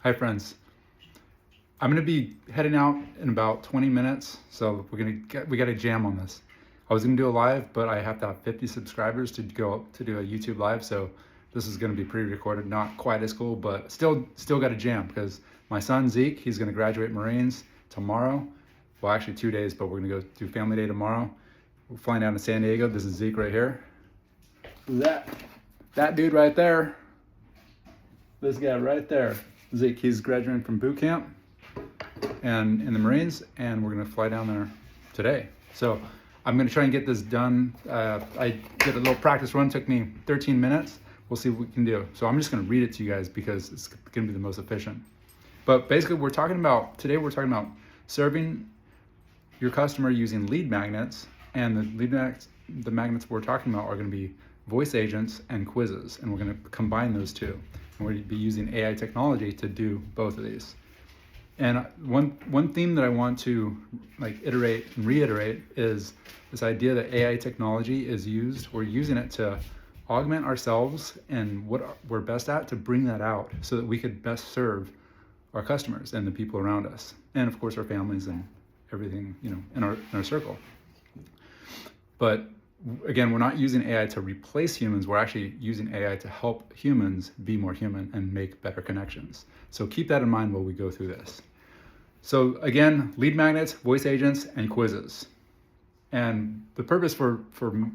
Hi friends. I'm gonna be heading out in about 20 minutes, so we got to jam on this. I was gonna do a live, but I have to have 50 subscribers to go to do a YouTube live, so this is gonna be pre-recorded, not quite as cool, but still got to jam because my son Zeke, he's gonna graduate Marines tomorrow. Well, actually 2 days, but we're gonna go do family day tomorrow. We're flying down to San Diego. This is Zeke right here. Who's that? That dude right there. This guy right there. Zeke, he's graduating from boot camp and in the Marines, and we're gonna fly down there today. So I'm gonna try and get this done. I did a little practice run, took me 13 minutes. We'll see what we can do. So I'm just gonna read it to you guys because it's gonna be the most efficient. But basically today we're talking about serving your customer using lead magnets, and the magnets we're talking about are gonna be voice agents and quizzes, and we're gonna combine those two. And we're gonna be using AI technology to do both of these. And one theme that I want to iterate and reiterate is this idea that AI technology we're using it to augment ourselves and what we're best at, to bring that out so that we could best serve our customers and the people around us. And of course our families and everything, in our circle. But again, we're not using AI to replace humans. We're actually using AI to help humans be more human and make better connections. So keep that in mind while we go through this. So again, lead magnets, voice agents, and quizzes. And the purpose for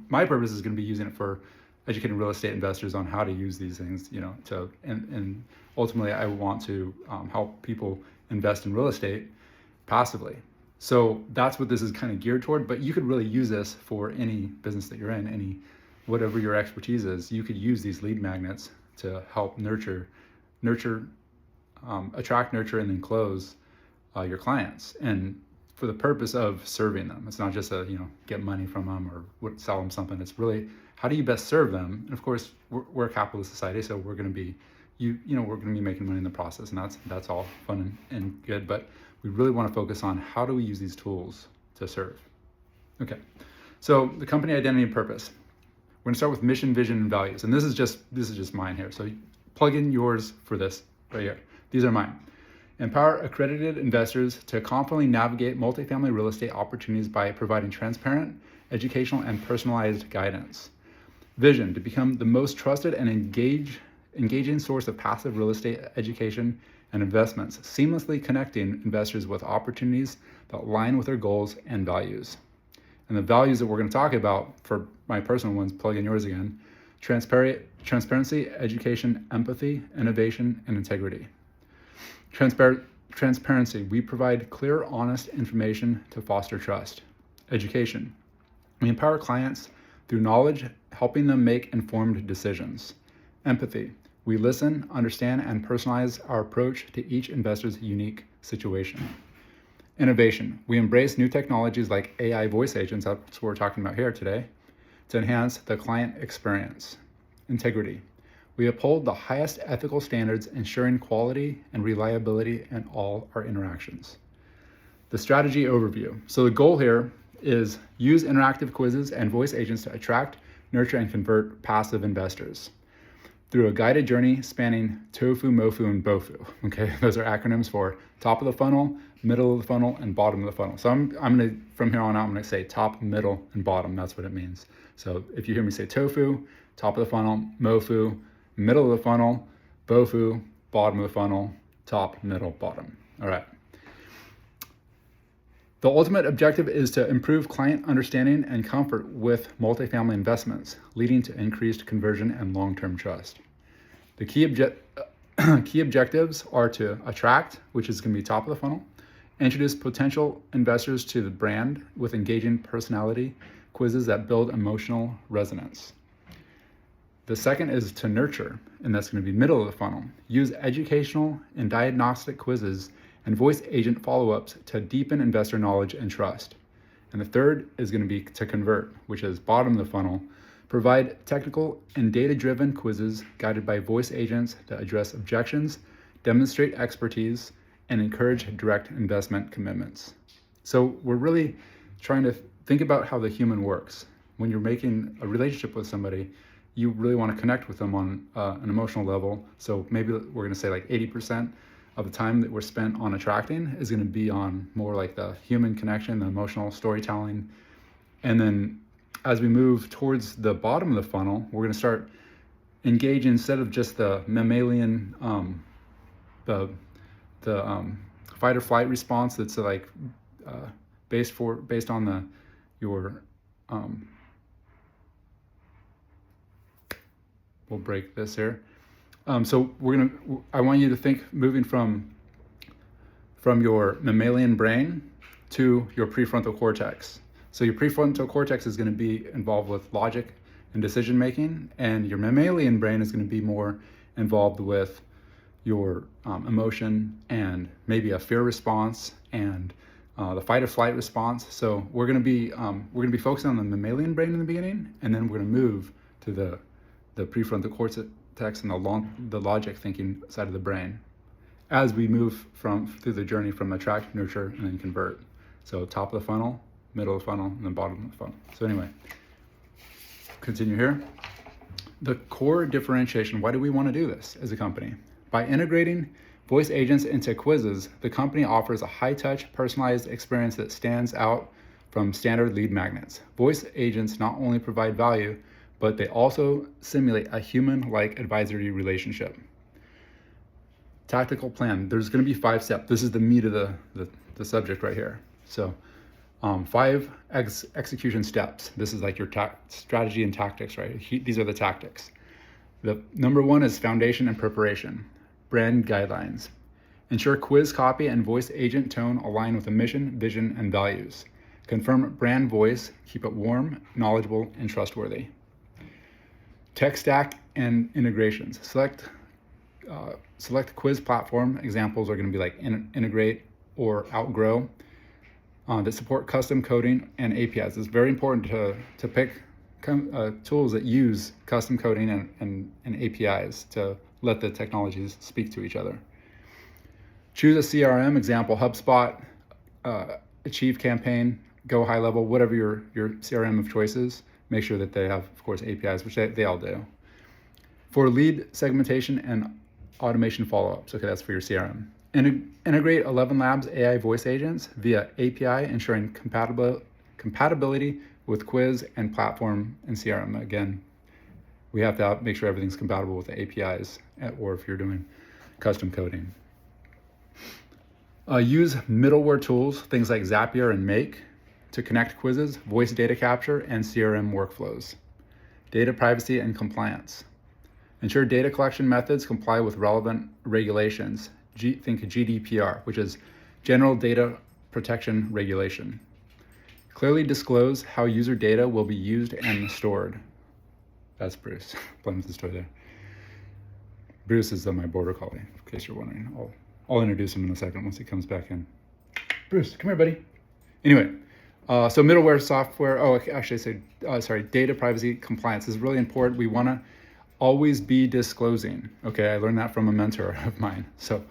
my purpose is going to be using it for educating real estate investors on how to use these things, and ultimately I want to help people invest in real estate passively. So that's what this is kind of geared toward, but you could really use this for any business that you're in, whatever your expertise is. You could use these lead magnets to help attract, nurture, and then close your clients, and for the purpose of serving them. It's not just get money from them or sell them something. It's really, how do you best serve them? And of course, we're a capitalist society, so we're going to be, we're going to be making money in the process, and that's all fun and good. But we really want to focus on how do we use these tools to serve. Okay, so the company identity and purpose. We're going to start with mission, vision, and values, and this is just mine here. So plug in yours for this right here. These are mine. Empower accredited investors to confidently navigate multifamily real estate opportunities by providing transparent, educational, and personalized guidance. Vision: to become the most trusted and engaging source of passive real estate education and investments, seamlessly connecting investors with opportunities that align with their goals and values. And the values that we're going to talk about, for my personal ones, plug in yours again: transparency, education, empathy, innovation, and integrity. Transparency: we provide clear, honest information to foster trust. Education: we empower clients through knowledge, helping them make informed decisions. Empathy: we listen, understand, and personalize our approach to each investor's unique situation. Innovation: we embrace new technologies like AI voice agents, that's what we're talking about here today, to enhance the client experience. Integrity: we uphold the highest ethical standards, ensuring quality and reliability in all our interactions. The strategy overview. So the goal here is use interactive quizzes and voice agents to attract, nurture, and convert passive investors through a guided journey spanning TOFU, MOFU, and BOFU. Okay, those are acronyms for top of the funnel, middle of the funnel, and bottom of the funnel. So I'm gonna, from here on out, I'm gonna say top, middle, and bottom. That's what it means. So if you hear me say TOFU, top of the funnel; MOFU, middle of the funnel; BOFU, bottom of the funnel; top, middle, bottom. All right. The ultimate objective is to improve client understanding and comfort with multifamily investments, leading to increased conversion and long-term trust. The key objectives are to attract, which is going to be top of the funnel; introduce potential investors to the brand with engaging personality quizzes that build emotional resonance. The second is to nurture, and that's going to be middle of the funnel. Use educational and diagnostic quizzes and voice agent follow-ups to deepen investor knowledge and trust. And the third is going to be to convert, which is bottom of the funnel. Provide technical and data-driven quizzes guided by voice agents to address objections, demonstrate expertise, and encourage direct investment commitments. So we're really trying to think about how the human works. When you're making a relationship with somebody, you really want to connect with them on an emotional level. So maybe we're going to say like 80% of the time that we're spent on attracting is going to be on more like the human connection, the emotional storytelling. And then as we move towards the bottom of the funnel, we're going to start engaging, instead of just the mammalian, the fight or flight response that's like based on your we'll break this here. So I want you to think moving from your mammalian brain to your prefrontal cortex. So your prefrontal cortex is going to be involved with logic and decision making, and your mammalian brain is going to be more involved with your emotion and maybe a fear response and the fight or flight response. So we're going to be focusing on the mammalian brain in the beginning, and then we're going to move to the prefrontal cortex and the logic thinking side of the brain as we move through the journey from attract, nurture, and then convert. So top of the funnel, middle of the funnel, and then bottom of the funnel. So anyway, continue here. The core differentiation, why do we want to do this as a company? By integrating voice agents into quizzes, the company offers a high-touch, personalized experience that stands out from standard lead magnets. Voice agents not only provide value, but they also simulate a human-like advisory relationship. Tactical plan. There's going to be 5 steps. This is the meat of the subject right here. So 5 execution steps. This is like your strategy and tactics, right? These are the tactics. The number 1 is foundation and preparation. Brand guidelines. Ensure quiz copy and voice agent tone align with the mission, vision, and values. Confirm brand voice. Keep it warm, knowledgeable, and trustworthy. Tech stack and integrations. Select quiz platform. Examples are going to be like integrate or outgrow that support custom coding and APIs. It's very important to pick tools that use custom coding and APIs to let the technologies speak to each other. Choose a CRM, example HubSpot, Achieve Campaign, Go High Level, whatever your CRM of choice is. Make sure that they have, of course, APIs, which they all do. For lead segmentation and automation follow-ups, okay, that's for your CRM. Integrate 11 Labs AI voice agents via API, ensuring compatibility with quiz and platform and CRM. Again, we have to make sure everything's compatible with the APIs, or if you're doing custom coding. Use middleware tools, things like Zapier and Make, to connect quizzes, voice data capture, and CRM workflows. Data privacy and compliance. Ensure data collection methods comply with relevant regulations. Think GDPR, which is General Data Protection Regulation. Clearly disclose how user data will be used and stored. That's Bruce. Blames the story there. Bruce is my border collie, in case you're wondering. I'll introduce him in a second once he comes back in. Bruce, come here, buddy. Anyway. So middleware software, data privacy compliance is really important. We want to always be disclosing. Okay, I learned that from a mentor of mine. So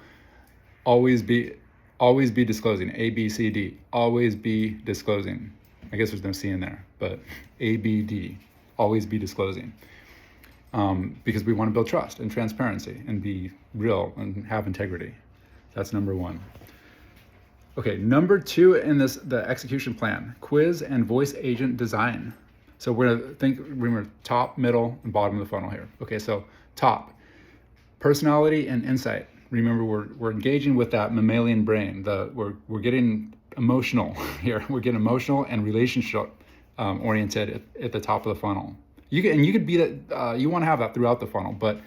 always be disclosing, A, B, C, D, always be disclosing. I guess there's no C in there, but A, B, D, always be disclosing. Because we want to build trust and transparency and be real and have integrity. That's number 1. Okay, number 2 in the execution plan, quiz and voice agent design. So we're gonna top, middle, and bottom of the funnel here. Okay, so top, personality and insight. Remember, we're engaging with that mammalian brain. We're getting emotional here. We're getting emotional and relationship oriented at the top of the funnel. You could be that. You want to have that throughout the funnel, but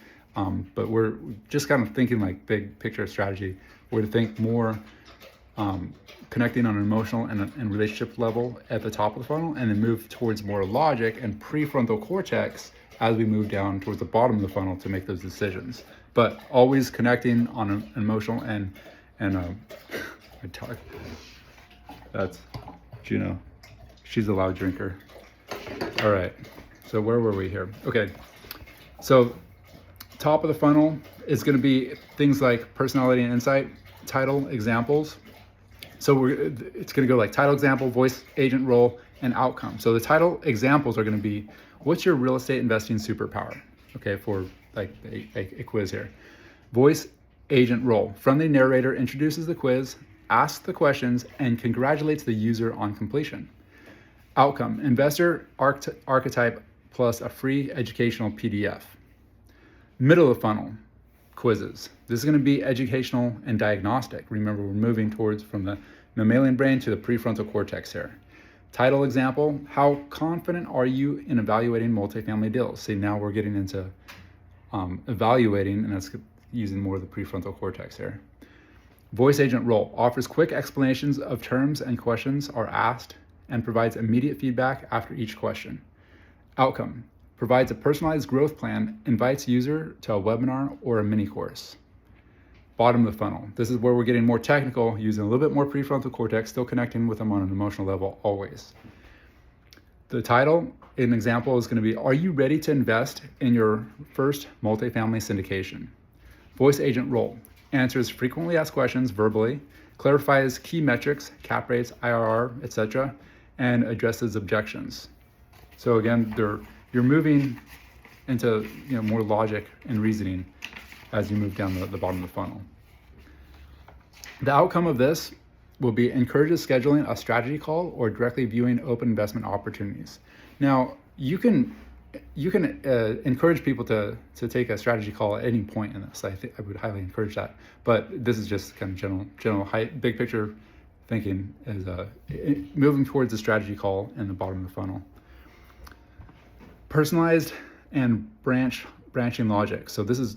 we're just kind of thinking like big picture strategy. We're to think more. Connecting on an emotional and relationship level at the top of the funnel, and then move towards more logic and prefrontal cortex as we move down towards the bottom of the funnel to make those decisions. But always connecting on an emotional and I talk. That's Juno. She's a loud drinker. All right. So where were we here? Okay. So top of the funnel is going to be things like personality and insight, title, examples. So it's going to go like title, example, voice agent role, and outcome. So the title examples are going to be, what's your real estate investing superpower? Okay, for like a quiz here. Voice agent role. Friendly narrator introduces the quiz, asks the questions, and congratulates the user on completion. Outcome, investor archetype plus a free educational PDF. Middle of funnel, quizzes. This is going to be educational and diagnostic. Remember, we're moving towards from the mammalian brain to the prefrontal cortex here. Title example, how confident are you in evaluating multifamily deals? See, now we're getting into evaluating, and that's using more of the prefrontal cortex here. Voice agent role, offers quick explanations of terms and questions are asked and provides immediate feedback after each question. Outcome, provides a personalized growth plan, invites user to a webinar or a mini course. Bottom of the funnel, this is where we're getting more technical, using a little bit more prefrontal cortex, still connecting with them on an emotional level always. The title, an example is going to be, are you ready to invest in your first multifamily syndication? Voice agent role, answers frequently asked questions verbally, clarifies key metrics, cap rates, IRR, etc., and addresses objections. So again, you're moving into more logic and reasoning as you move down the bottom of the funnel. The outcome of this will be encourages scheduling a strategy call or directly viewing open investment opportunities. Now, you can encourage people to take a strategy call at any point in this. I would highly encourage that. But this is just kind of general big picture thinking is moving towards the strategy call in the bottom of the funnel. Personalized and branching logic. So this is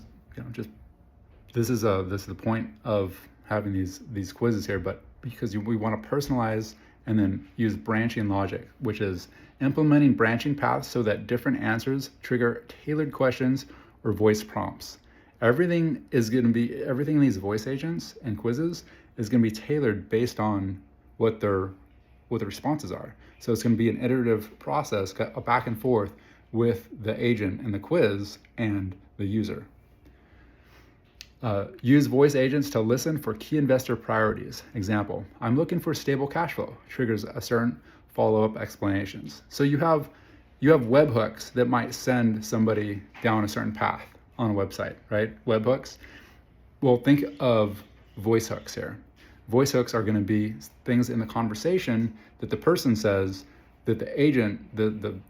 this is the point of having these quizzes here, but because we want to personalize and then use branching logic, which is implementing branching paths so that different answers trigger tailored questions or voice prompts. Everything in these voice agents and quizzes is going to be tailored based on what the responses are. So it's going to be an iterative process, a back and forth with the agent and the quiz and the user. Use voice agents to listen for key investor priorities. Example, I'm looking for stable cash flow, triggers a certain follow-up explanations. So you have webhooks that might send somebody down a certain path on a website, right? Webhooks. Well, think of voice hooks here. Voice hooks are going to be things in the conversation that the person says that the agent, the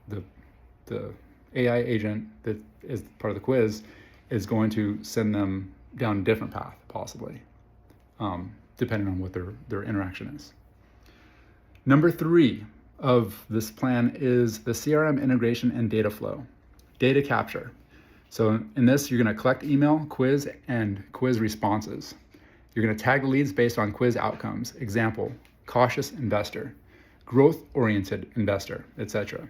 AI agent that is part of the quiz, is going to send them down a different path, possibly, depending on what their interaction is. Number 3 of this plan is the CRM integration and data flow. Data capture. So in this, you're going to collect email, quiz, and quiz responses. You're going to tag leads based on quiz outcomes. Example, cautious investor, growth-oriented investor, etc.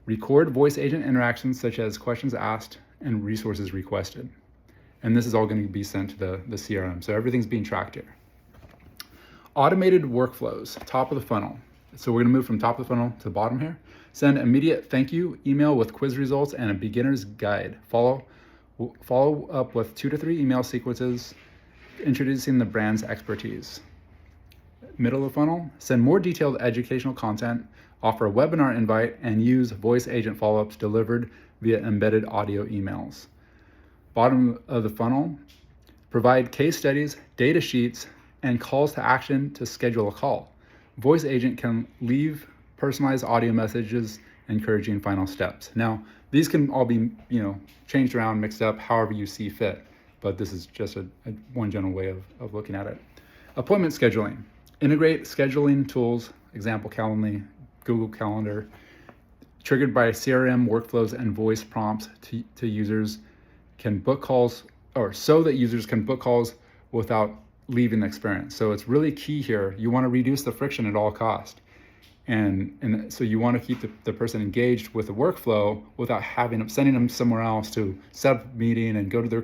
Record voice agent interactions such as questions asked and resources requested. And this is all going to be sent to the CRM. So everything's being tracked here. Automated workflows, top of the funnel. So we're going to move from top of the funnel to the bottom here. Send immediate thank you email with quiz results and a beginner's guide. Follow up with 2 to 3 email sequences introducing the brand's expertise. Middle of the funnel, send more detailed educational content, offer a webinar invite, and use voice agent follow-ups delivered via embedded audio emails. Bottom of the funnel, provide case studies, data sheets, and calls to action to schedule a call. Voice agent can leave personalized audio messages encouraging final steps. Now, these can all be changed around, mixed up, however you see fit, but this is just one general way of looking at it. Appointment scheduling. Integrate scheduling tools, example Calendly, Google Calendar, triggered by CRM workflows and voice prompts to users can book calls, or so that users can book calls without leaving the experience. So it's really key here. You want to reduce the friction at all cost. And so you want to keep the person engaged with the workflow without sending them somewhere else to set up a meeting and go to their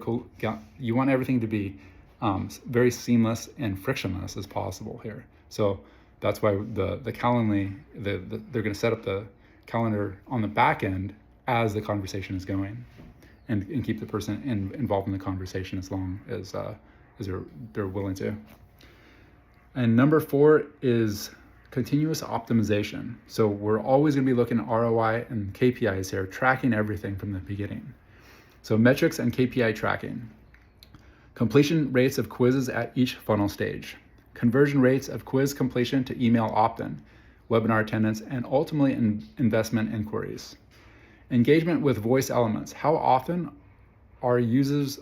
you want everything to be very seamless and frictionless as possible here. So that's why the Calendly, they're going to set up the calendar on the back end as the conversation is going, and keep the person involved in the conversation as long as they're willing to. And number 4 is continuous optimization. So we're always going to be looking at ROI and KPIs here, tracking everything from the beginning. So metrics and KPI tracking. Completion rates of quizzes at each funnel stage. Conversion rates of quiz completion to email opt-in, webinar attendance, and ultimately investment inquiries. Engagement with voice elements. How often users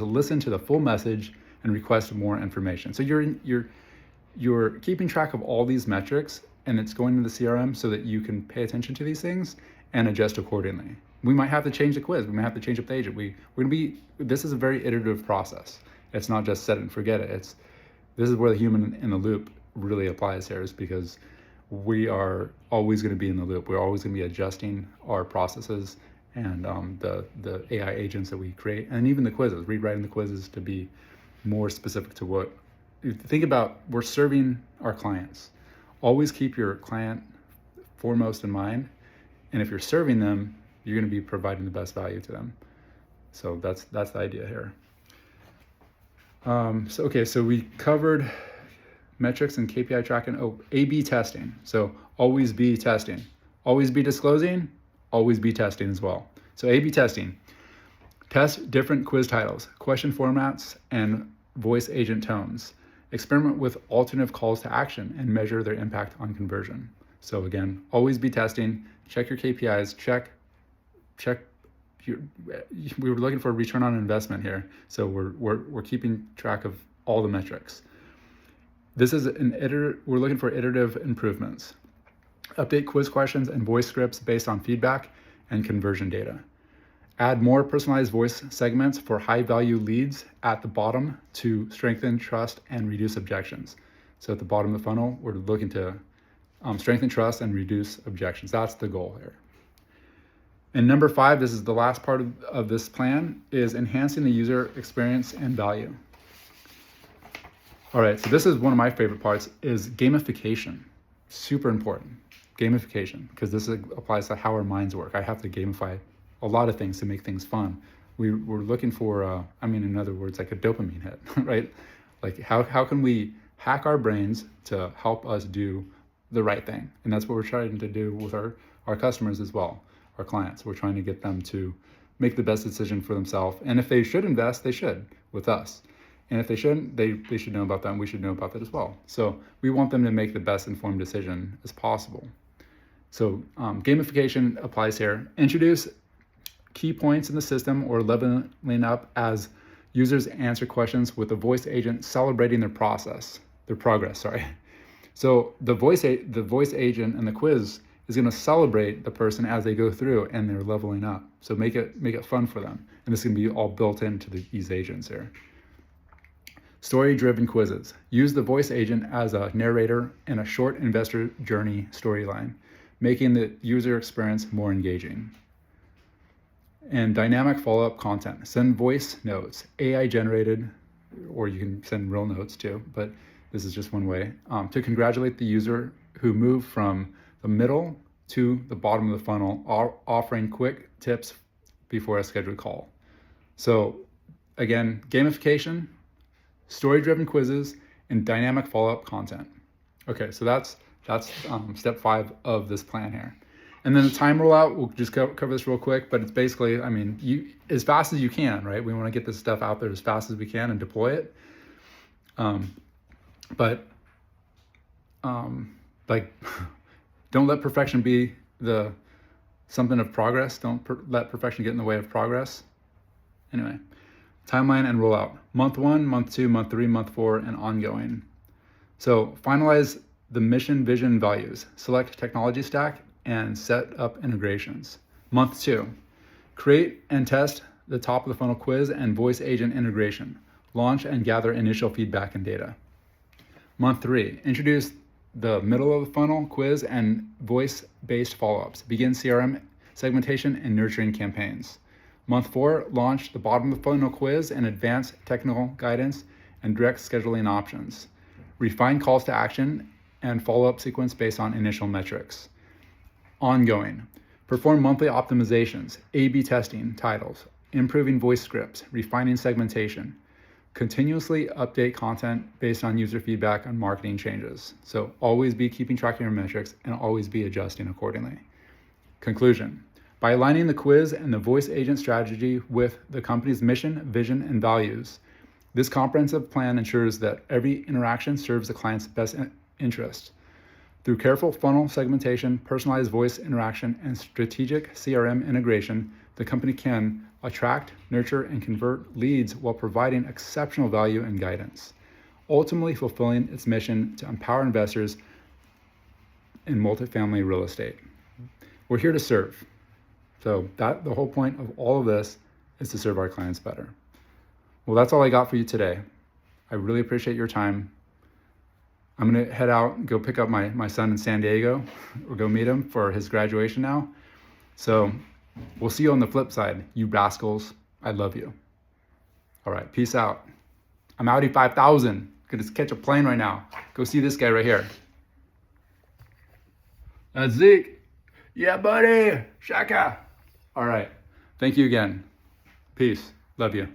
listen to the full message and request more information? So you're keeping track of all these metrics, and it's going to the CRM so that you can pay attention to these things and adjust accordingly. We might have to change the quiz. We might have to change up the agent. This is a very iterative process. It's not just set it and forget it. This is where the human in the loop really applies here, is because we are always going to be in the loop. We're always going to be adjusting our processes and the AI agents that we create, and even the quizzes, rewriting the quizzes to be more specific to what. Think about, we're serving our clients. Always keep your client foremost in mind, and if you're serving them, you're going to be providing the best value to them. So that's the idea here. So we covered metrics and KPI tracking. Oh, A/B testing. So always be testing, always be disclosing, always be testing as well. So A/B testing. Test different quiz titles, question formats, and voice agent tones. Experiment with alternative calls to action and measure their impact on conversion. So again, always be testing. Check your KPIs. Check. We were looking for a return on investment here, so we're keeping track of all the metrics. This is we're looking for iterative improvements. Update quiz questions and voice scripts based on feedback and conversion data. Add more personalized voice segments for high-value leads at the bottom to strengthen trust and reduce objections. So at the bottom of the funnel, we're looking to strengthen trust and reduce objections. That's the goal here. And number 5, this is the last part of this plan, is enhancing the user experience and value. All right, so this is one of my favorite parts, is gamification. Super important, gamification, because this applies to how our minds work. I have to gamify a lot of things to make things fun. We're looking for, in other words, like a dopamine hit, right? Like how can we hack our brains to help us do the right thing? And that's what we're trying to do with our customers as well, our clients. We're trying to get them to make the best decision for themselves. And if they should invest, they should with us. And if they shouldn't, they should know about that, and we should know about that as well. So we want them to make the best informed decision as possible. So gamification applies here. Introduce key points in the system or leveling up as users answer questions with the voice agent celebrating their progress. So the voice agent and the quiz is going to celebrate the person as they go through and they're leveling up. So make it fun for them. And this is going to be all built into these agents here. Story-driven quizzes. Use the voice agent as a narrator in a short investor journey storyline, making the user experience more engaging. And dynamic follow-up content. Send voice notes, AI generated, or you can send real notes too, but this is just one way, to congratulate the user who moved from the middle to the bottom of the funnel, offering quick tips before a scheduled call. So again, gamification, story-driven quizzes, and dynamic follow-up content. Okay, so that's step 5 of this plan here. And then the time rollout, we'll just cover this real quick, but it's basically, as fast as you can, right? We want to get this stuff out there as fast as we can and deploy it. Don't let perfection be something of progress. Don't let perfection get in the way of progress. Anyway, timeline and rollout. Month 1, month 2, month 3, month 4, and ongoing. So finalize the mission, vision, values. Select technology stack and set up integrations. Month 2, create and test the top of the funnel quiz and voice agent integration. Launch and gather initial feedback and data. Month 3, introduce the middle of the funnel quiz and voice-based follow-ups. Begin CRM segmentation and nurturing campaigns. Month 4, launch the bottom of the funnel quiz and advanced technical guidance and direct scheduling options. Refine calls to action and follow-up sequence based on initial metrics. Ongoing. Perform monthly optimizations, A/B testing titles, improving voice scripts, refining segmentation. Continuously update content based on user feedback on marketing changes. So always be keeping track of your metrics and always be adjusting accordingly. Conclusion. By aligning the quiz and the voice agent strategy with the company's mission, vision, and values, this comprehensive plan ensures that every interaction serves the client's best interest. Through careful funnel segmentation, personalized voice interaction, and strategic CRM integration, the company can attract, nurture, and convert leads while providing exceptional value and guidance, ultimately fulfilling its mission to empower investors in multifamily real estate. We're here to serve. So the whole point of all of this is to serve our clients better. Well, that's all I got for you today. I really appreciate your time. I'm gonna head out and go pick up my son in San Diego, or go meet him for his graduation now. So we'll see you on the flip side, you rascals. I love you. All right, peace out. I'm Audi 5000. Gonna catch a plane right now. Go see this guy right here. That's Zeke. Yeah, buddy. Shaka. All right. Thank you again. Peace. Love you.